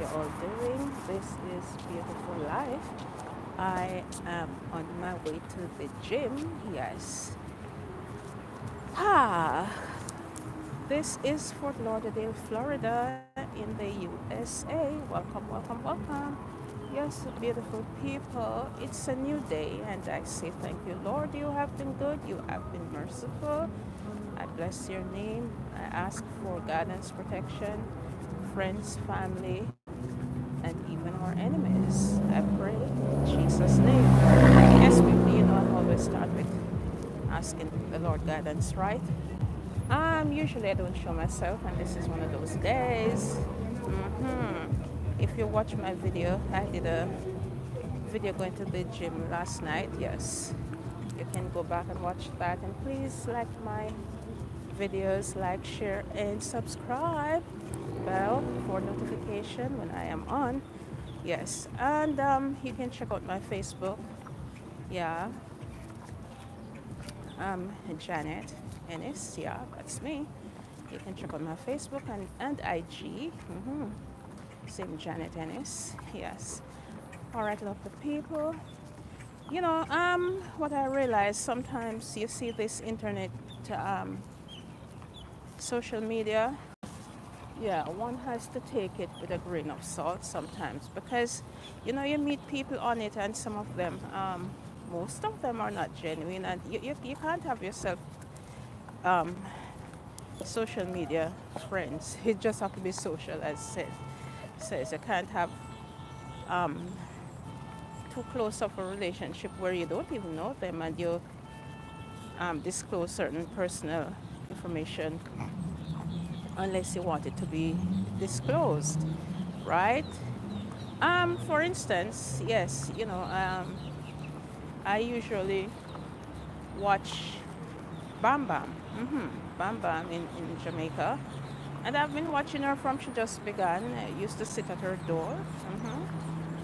you all doing? This is Beautiful Life. I am on my way to the gym. Yes. Ah, this is Fort Lauderdale, Florida, in the USA. Welcome, welcome, welcome. Yes, beautiful people. It's a new day, and I say thank you, Lord. You have been good. You have been merciful. I bless your name. I ask for guidance, protection, friends, family, and even our enemies. I pray in Jesus' name. Yes, people, I always start with asking the Lord guidance, right? Usually I don't show myself, and this is one of those days. If you watch my video, I did a video going to the gym last night. Yes, you can go back and watch that, and please like my videos, like, share, and subscribe. Bell for notification when I am on. Yes, and you can check out my Facebook. Yeah, Janet Ennis. Yeah, that's me. You can check out my Facebook and IG. Same Janet Ennis. Yes. All right, love the people. What I realize sometimes you see this internet, social media. Yeah, one has to take it with a grain of salt sometimes because, you meet people on it and some of them, most of them are not genuine, and you can't have yourself um, social media friends. It just have to be social, as says. You can't have um, too close of a relationship where you don't even know them and you disclose certain personal information unless you want it to be disclosed, right? For instance, yes, I usually watch Bam Bam, Bam Bam in Jamaica. And I've been watching her from she just began. I used to sit at her door,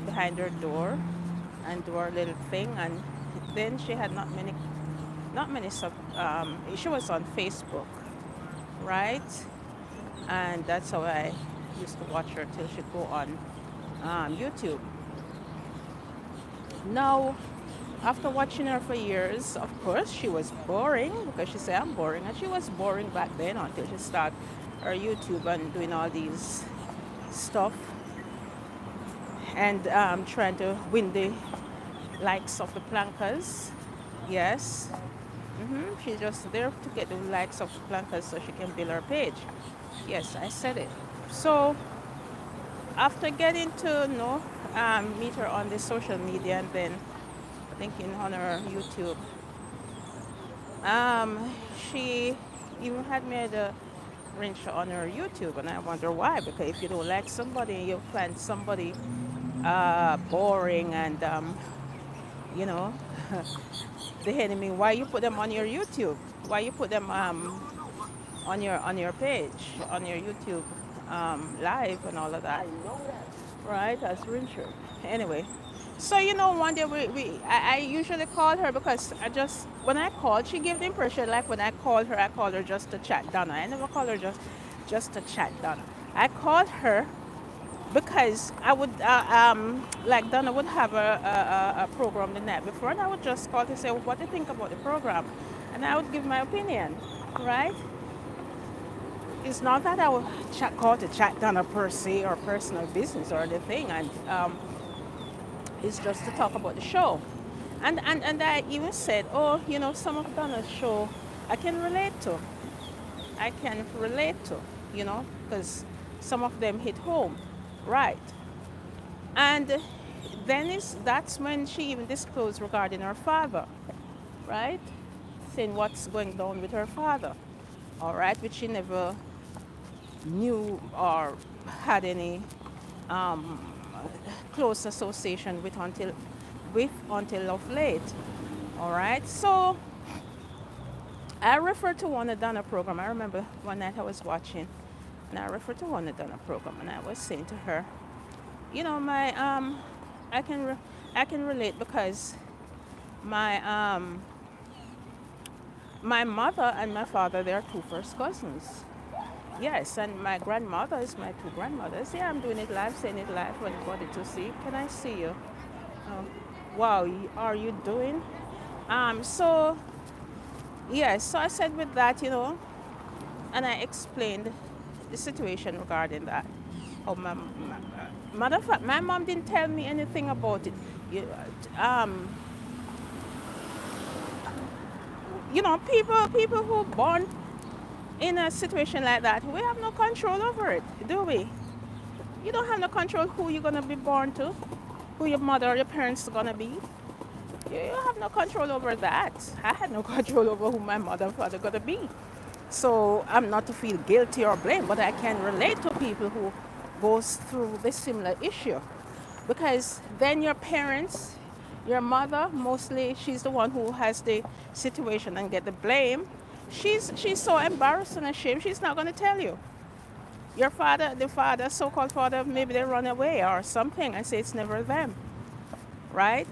behind her door, and do her little thing. And then she had not many she was on Facebook, right? And that's how I used to watch her till she'd go on YouTube. Now, after watching her for years, of course, she was boring because she said, I'm boring. And she was boring back then until she started her YouTube and doing all these stuff and trying to win the likes of the plankers. Yes. She's just there to get the likes of the plankers so she can build her page. Yes, I said it. So after getting to know, meet her on the social media and then thinking on her YouTube. She even had made a wrench on her YouTube, and I wonder why. Because if you don't like somebody, you find somebody boring and you know the enemy. Why you put them on your YouTube? Why you put them on your page, on your YouTube live and all of that, right? As Richard. Anyway, so one day I usually call her because when I called, she gave the impression like when I called her just to chat Donna. I never called her just to chat Donna. I called her because I would like Donna would have a program the night before, and I would just call to say, well, what do you think about the program, and I would give my opinion, right? It's not that I would call to chat Donna per se or personal business or anything, and it's just to talk about the show. And I even said, oh, some of Donna's show I can relate to. I can relate to, because some of them hit home, right? And then that's when she even disclosed regarding her father, right? Saying what's going down with her father, all right, which she never knew or had any um, close association with until of late. All right. So I referred to one of Donna program. I remember one night I was watching, and I referred to one of Donna program, and I was saying to her, my I can relate because my my mother and my father, they are two first cousins, Yes, and my grandmothers, my two grandmothers, yeah, I'm doing it live, saying it live for anybody to see. Can I see you? Oh, wow, are you doing? So, yes, so I said with that, and I explained the situation regarding that. Oh, matter of fact, my mom didn't tell me anything about it. You, um, people who born in a situation like that, we have no control over it, do we? You don't have no control who you're gonna be born to, who your mother or your parents are gonna be. You have no control over that. I had no control over who my mother and father gonna be. So I'm not to feel guilty or blame, but I can relate to people who goes through this similar issue. Because then your parents, your mother, mostly she's the one who has the situation and get the blame. She's so embarrassed and ashamed, she's not gonna tell you. Your father, the father, so-called father, maybe they run away or something and say it's never them, right?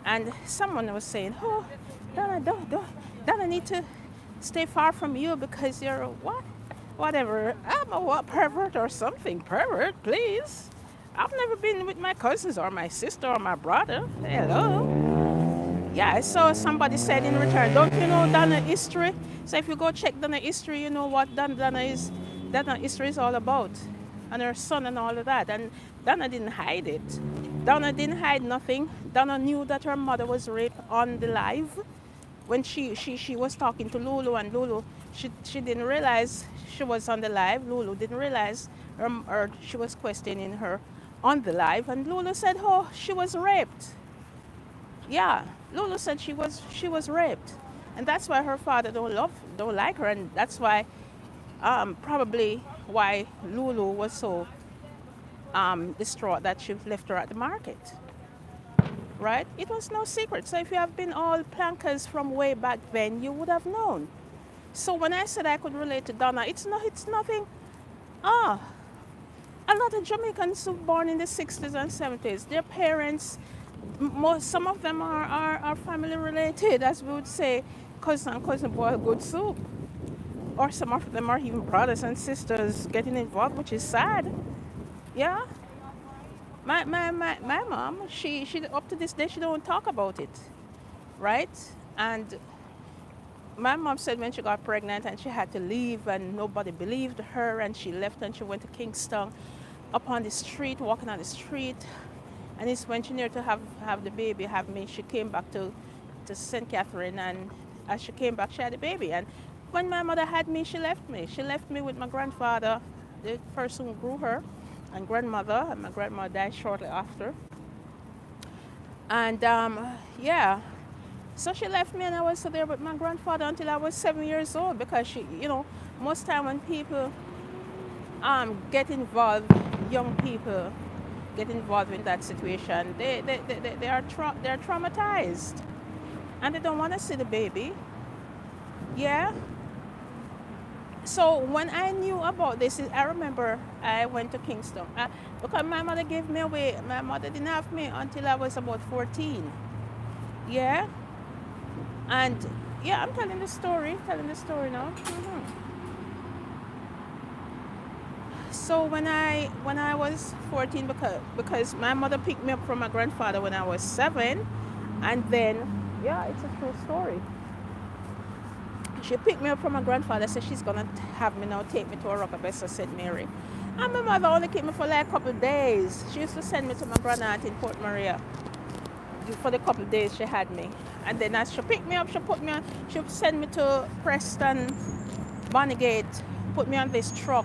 And someone was saying, "Oh, Donna, don't, Donna need to stay far from you because you're a what? Whatever. I'm a what pervert or something. Pervert, please. I've never been with my cousins or my sister or my brother. Hello." Yeah, so somebody said in return, don't you know Donna history? So if you go check Donna history, you know what Donna history is all about. And her son and all of that. And Donna didn't hide it. Donna didn't hide nothing. Donna knew that her mother was raped on the live. When she was talking to Lulu, and Lulu, she didn't realize she was on the live. Lulu didn't realize she was questioning her on the live. And Lulu said, oh, she was raped. Yeah, Lulu said she was raped, and that's why her father don't like her, and that's why probably why Lulu was so distraught that she left her at the market. Right? It was no secret. So if you have been all plankers from way back then, you would have known. So when I said I could relate to Donna, it's nothing. Ah, a lot of Jamaicans who born in the 60s and 70s, their parents, some of them are family related, as we would say, cousin and cousin boil good soup. Or some of them are even brothers and sisters getting involved, which is sad. Yeah. My mom, she up to this day she don't talk about it. Right? And my mom said when she got pregnant and she had to leave and nobody believed her and she left and she went to Kingston up on the street, walking on the street. And it's when she needed to have the baby, have me, she came back to St. Catherine, and as she came back, she had the baby. And when my mother had me, she left me. She left me with my grandfather, the person who grew her, and grandmother, and my grandmother died shortly after. And yeah, so she left me and I was there with my grandfather until I was 7 years old because most time when people get involved, young people get involved in that situation, they're traumatized and they don't want to see the baby. Yeah. So when I knew about this, I remember I went to Kingston because my mother gave me away. My mother didn't have me until I was about 14. Yeah. And yeah, I'm telling the story now. So when I was 14, because my mother picked me up from my grandfather when I was 7, and then yeah, it's a true story. She picked me up from my grandfather, said she's gonna have me now take me to a Rockabessa St. Mary. And my mother only kept me for like a couple of days. She used to send me to my grandaunt in Port Maria for the couple of days she had me. And then as she picked me up, she sent me to Preston, Bonnygate, put me on this truck,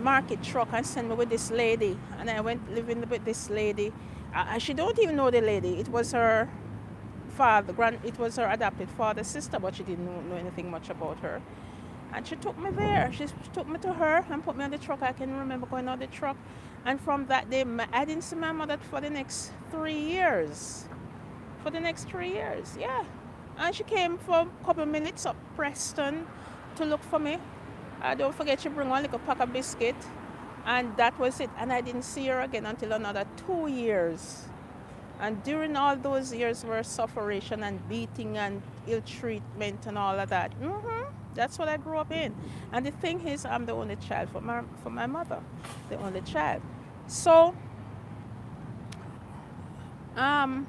market truck, and sent me with this lady. And I went living with this lady. She don't even know the lady. It was her it was her adopted father's sister, but she didn't know anything much about her. And she took me there. She took me to her and put me on the truck. I can remember going on the truck. And from that day, I didn't see my mother for the next 3 years. For the next 3 years, yeah. And she came for a couple of minutes up Preston to look for me. Don't forget she bring one little pack of biscuit. And that was it. And I didn't see her again until another 2 years. And during all those years were sufferation and beating and ill treatment and all of that. That's what I grew up in. And the thing is, I'm the only child for my mother, the only child. So um,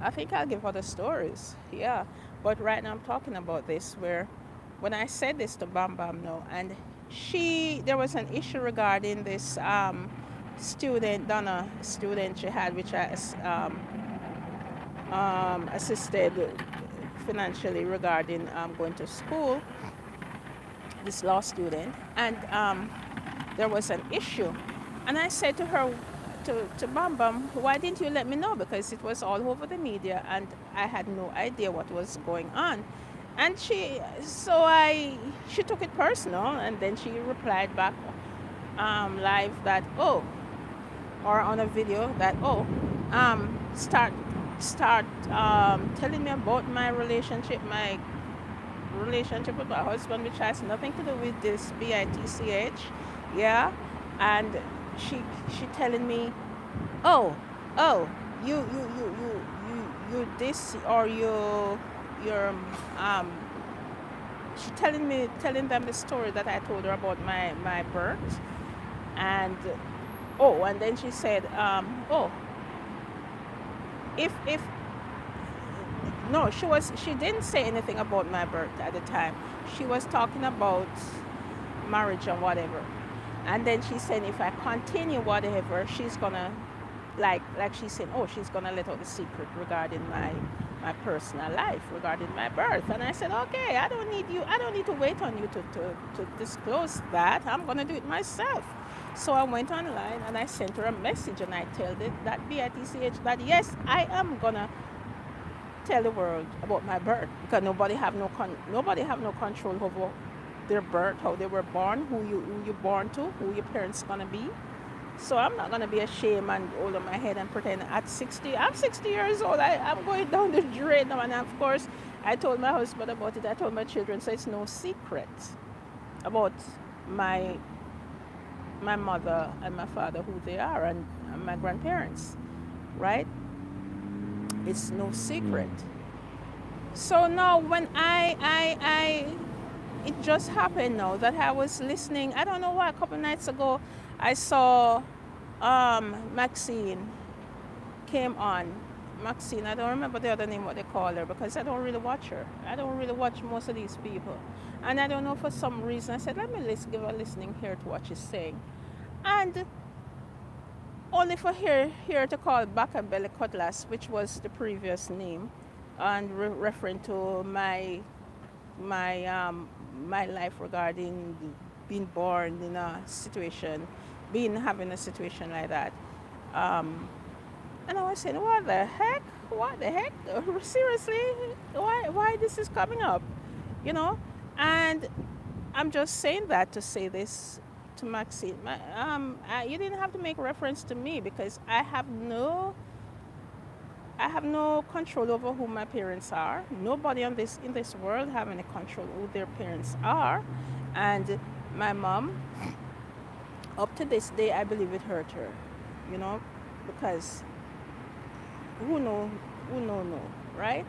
I think I'll give other stories. Yeah, but right now I'm talking about this where when I said this to Bam Bam no, and there was an issue regarding this student Donna student she had, which I assisted financially regarding going to school, this law student, and there was an issue. And I said to her, to Bam Bam, why didn't you let me know? Because it was all over the media and I had no idea what was going on. And she took it personal, and then she replied back live that, oh, or on a video that, oh, start telling me about my relationship with my husband, which has nothing to do with this bitch, yeah. And she telling me, oh, oh, you this, or you're she telling them the story that I told her about my birth. And oh, and then she said, oh, if no, she didn't say anything about my birth at the time. She was talking about marriage and whatever. And then she said if I continue whatever, she's gonna, like she said, oh, she's gonna let out the secret regarding my personal life, regarding my birth. And I said, okay, I don't need to wait on you to disclose that. I'm gonna do it myself. So I went online and I sent her a message, and I told that bitch that yes, I am gonna tell the world about my birth, because nobody have no control over their birth, how they were born, who you born to, who your parents gonna be. So I'm not gonna be ashamed and hold on my head and pretend at 60, I'm 60 years old, I'm going down the drain now. And of course I told my husband about it, I told my children, so it's no secret about my mother and my father, who they are, and my grandparents, right? It's no secret. So now when it just happened now that I was listening, I don't know why, a couple nights ago I saw Maxine came on. Maxine, I don't remember the other name what they call her, because I don't really watch her. I don't really watch most of these people. And I don't know, for some reason I said, let me give a listening here to what she's saying. And only for her to call Baka Belly Cutlass, which was the previous name, and referring to my life regarding being born in a situation, having a situation like that. And I was saying, what the heck? Seriously? Why this is coming up? You know? And I'm just saying that to say this to Maxine. You didn't have to make reference to me, because I have no control over who my parents are. Nobody in this world have any control who their parents are. And my mom, up to this day, I believe it hurt her, you know, because who know, right?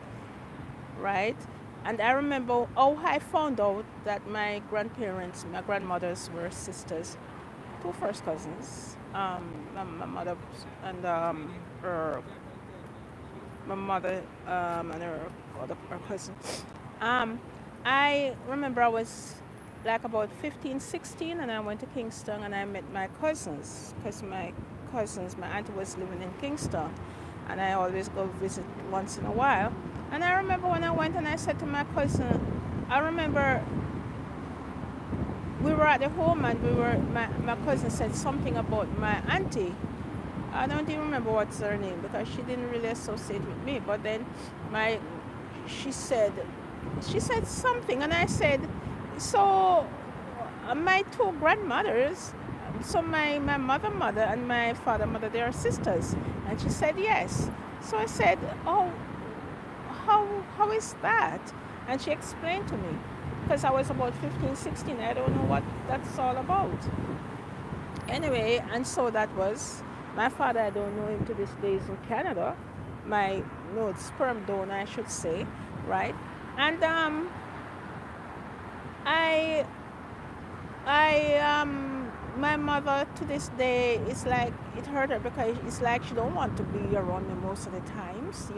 Right? And I remember how I found out that my grandmothers were sisters, two first cousins. My mother and my mother and her cousin. I remember I was like about 15, 16, and I went to Kingston and I met my cousins, because my auntie was living in Kingston, and I always go visit once in a while. And I remember when I went and I said to my cousin, I remember we were at the home and my cousin said something about my auntie. I don't even remember what's her name, because she didn't really associate with me. But then she said something, and I said, so my two grandmothers, so my mother and my father mother, they are sisters. And she said yes. So I said, oh, how is that? And she explained to me, because I was about 15, 16. I don't know what that's all about. Anyway, and so that was my father. I don't know him to this day, is in Canada. My sperm donor, I should say, right? And I my mother to this day, it's like it hurt her because it's like she don't want to be around me most of the times,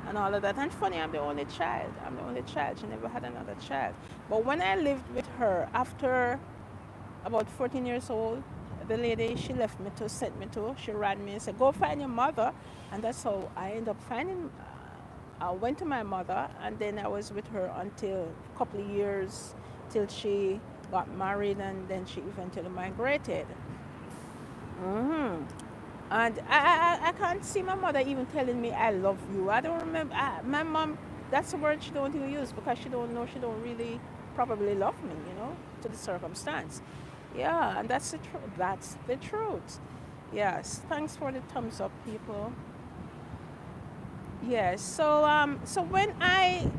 and all of that. And funny, I'm the only child. I'm the only child. She never had another child. But when I lived with her after about 14 years old, the lady she left me to, sent me to, she ran me and said, "Go find your mother," and that's how I ended up finding. I went to my mother, and then I was with her until a couple of years, till she got married, and then she eventually migrated. hmm And I can't see my mother even telling me I love you. I don't remember. My mom, that's a word she don't even use because she don't know. She don't really probably love me, to the circumstance. Yeah, and that's the truth. That's the truth. Yes. Thanks for the thumbs up, people. Yes. So when I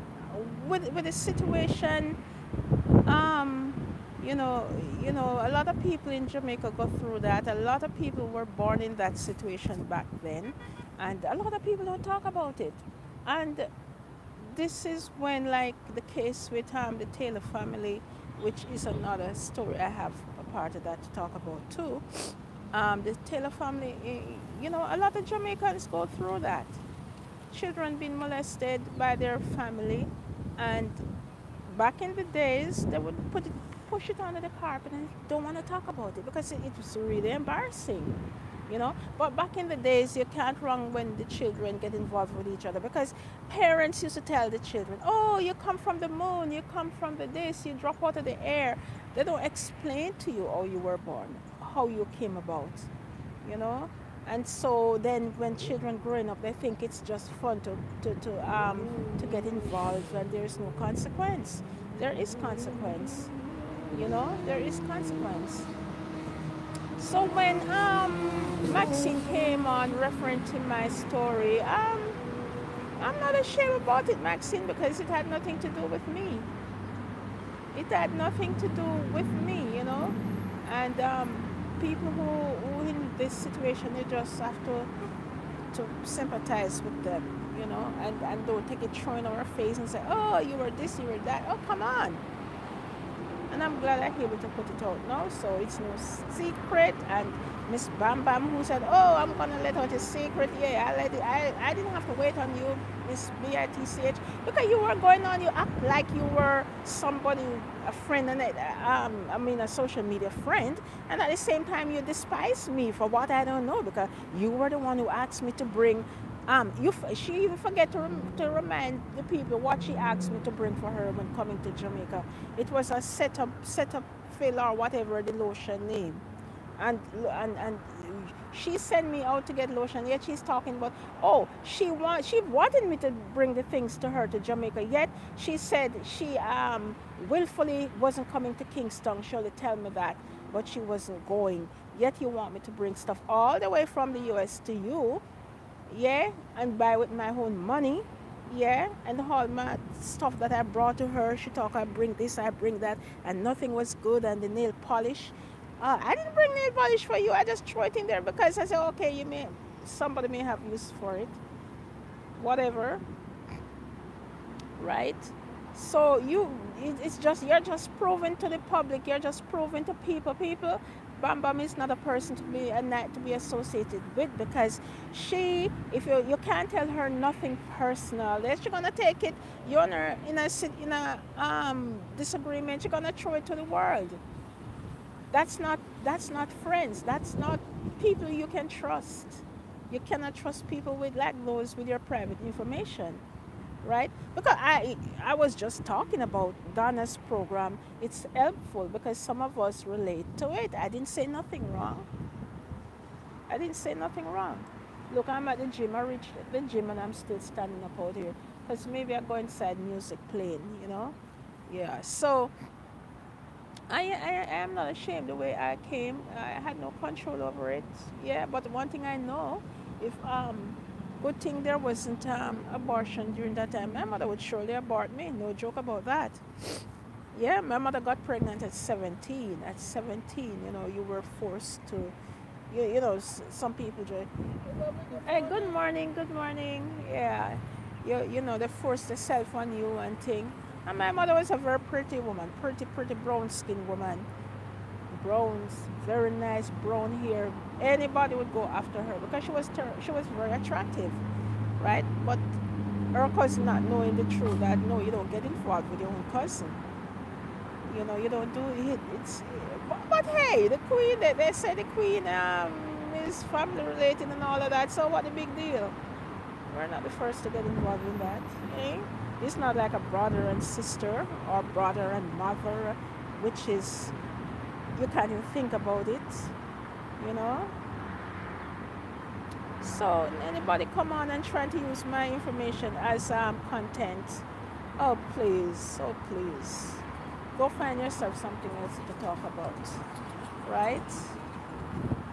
with the situation, um, you know, a lot of people in Jamaica go through that. A lot of people were born in that situation back then, and a lot of people don't talk about it. And this is when, like the case with the Taylor family, which is another story. I have a part of that to talk about too. The Taylor family, a lot of Jamaicans go through that. Children being molested by their family, and back in the days, they would push it under the carpet and don't want to talk about it because it was really embarrassing, But back in the days, you can't wrong when the children get involved with each other because parents used to tell the children, "Oh, you come from the moon, you come from the this, you drop out of the air." They don't explain to you how you were born, how you came about, you know. And so then when children growing up, they think it's just fun to get involved, and there is no consequence. There is consequence, there is consequence. So when Maxine came on referring to my story, I'm not ashamed about it, Maxine, because it had nothing to do with me. It had nothing to do with me. And people who in this situation, you just have to sympathize with them, and don't take it thrown in our face and say, "Oh, you were this, you were that." Oh, come on. And I'm glad I'm able to put it out now, so it's no secret. And Miss Bam Bam, who said, "Oh, I'm gonna let out a secret," yeah, I let it. I didn't have to wait on you, Miss BITCH, because you were going on. You act like you were somebody, a friend, and a social media friend, and at the same time you despise me for what I don't know because you were the one who asked me to bring. She even forget to remind the people what she asked me to bring for her when coming to Jamaica. It was a setup fill or whatever the lotion name, and she sent me out to get lotion. Yet she's talking about, oh, she wanted me to bring the things to her to Jamaica. Yet she said she willfully wasn't coming to Kingston. She only tell me that, but she wasn't going. Yet you want me to bring stuff all the way from the U.S. to you, yeah, and buy with my own money, yeah, and all my stuff that I brought to her. She thought I bring this, I bring that, and nothing was good. And the nail polish, I didn't bring nail polish for you. I just threw it in there because I said, okay, somebody may have use for it, whatever, right? So it's just you're just proving to the public, you're just proving to people. Bam Bam is not a person to be associated with because if you can't tell her nothing personal, then she's gonna take it. You're in a disagreement. She's gonna throw it to the world. That's not friends. That's not people you can trust. You cannot trust people with like those with your private information, right? Because I was just talking about Donna's program. It's helpful because some of us relate to it. I didn't say nothing wrong. I didn't say nothing wrong. Look, I'm at the gym. I reached the gym and I'm still standing up out here because maybe I go inside music playing. Yeah. So I am not ashamed the way I came. I had no control over it. Yeah, but one thing I know, if good thing there wasn't abortion during that time. My mother would surely abort me. No joke about that. Yeah, my mother got pregnant at 17. At 17, you were forced to. Some people just. Hey, good morning. Yeah, they forced themselves on you and thing. And my mother was a very pretty woman, pretty brown skinned woman. Browns, very nice brown hair. Anybody would go after her because she was very attractive, right? But her cousin not knowing the truth that no, you don't get involved with your own cousin. You know, you don't do it. It's but hey, the queen. They say the queen is family related and all of that. So what the big deal? We're not the first to get involved in that. Eh? It's not like a brother and sister or brother and mother, which is you can't even think about it. You know. So anybody come on and try to use my information as content? Oh please, go find yourself something else to talk about, right?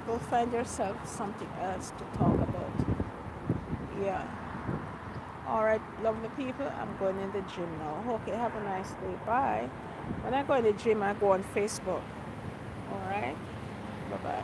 Go find yourself something else to talk about. Yeah. All right, lovely people. I'm going in the gym now. Okay, have a nice day. Bye. When I go in the gym, I go on Facebook. All right. Bye bye.